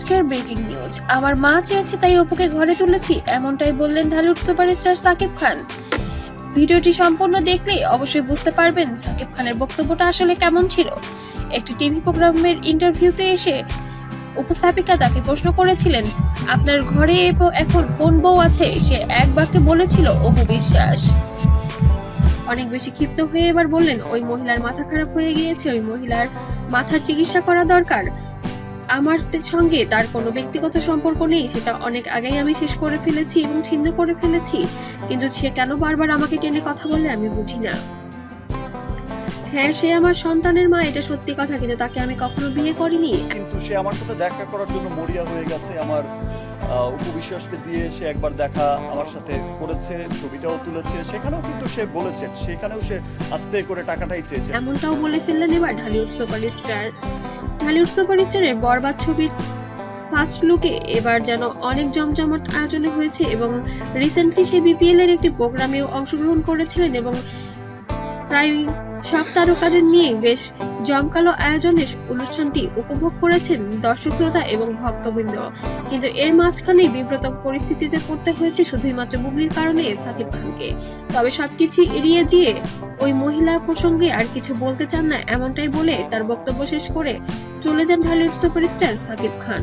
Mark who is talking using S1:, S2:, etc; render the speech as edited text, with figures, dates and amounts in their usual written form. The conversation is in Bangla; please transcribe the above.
S1: আজকের ব্রেকিং নিউজ, আমার মা চেয়েছে তাই অপুকে ঘরে তুলেছি, এমনটাই বললেন ঢালিউড সুপারস্টার সাকিব খান। ভিডিওটি সম্পূর্ণ দেখলে অবশ্যই বুঝতে পারবেন সাকিব খানের বক্তব্যটা আসলে কেমন ছিল। একটি টিভি প্রোগ্রামের ইন্টারভিউতে এসে উপস্থাপিকা তাকে প্রশ্ন করেছিলেন, আপনার ঘরে এখন কোন বউ আছে? সে এক বাক্যে বলেছিল অপু বিশ্বাস। অনেক বেশি ক্ষিপ্ত হয়ে এবার বললেন, ওই মহিলার মাথা খারাপ হয়ে গিয়েছে, ওই মহিলার মাথার চিকিৎসা করা দরকার। আমার সঙ্গে তার কোনো ব্যক্তিগত সম্পর্ক নেই, সেটা অনেক আগেই আমি শেষ করে ফেলেছি এবং ছিন্ন করে ফেলেছি, কিন্তু সে কেন বারবার আমাকে টেনে কথা বলে আমি বুঝি না। হ্যাঁ, সে আমার সন্তানের মা, এটা সত্যি কথা, কিন্তু তাকে আমি কখনো বিয়ে করিনি।
S2: কিন্তু সে আমার সাথে দেখা করার জন্য মরিয়া হয়ে গেছে। আমার অপু বিশ্বাসকে দিয়ে সে একবার দেখা আমার সাথে করেছে, ছবিটাও তুলেছে, সেখানেও কিন্তু সে বলেছে, সেখানেও সে আস্তে করে টাকাটাই চেয়েছে।
S1: এমনটাও বলে ফেললেন এবার ঢালিউড সুপারস্টারের বরবাদ ছবির ফার্স্ট লুকে এবার যেন অনেক জমজমাট আয়োজনে হয়েছে এবং রিসেন্টলি সে বিপিএল এর একটি প্রোগ্রামেও অংশগ্রহণ করেছিলেন এবং প্রায় সব তারকাদের নিয়ে বেশ জমকালো আয়োজনে অনুষ্ঠানটি উপভোগ করেছেন দর্শক শ্রোতা এবং ভক্তবৃন্দ। কিন্তু এর মাঝখানে বিব্রত পরিস্থিতিতে পড়তে হয়েছে শুধুমাত্র বুবলির কারণে সাকিব খানকে। তবে সবকিছু এড়িয়ে গিয়ে ওই মহিলা প্রসঙ্গে আর কিছু বলতে চান না, এমনটাই বলে তার বক্তব্য শেষ করে চলে যান ঢালিউড সুপারস্টার সাকিব খান।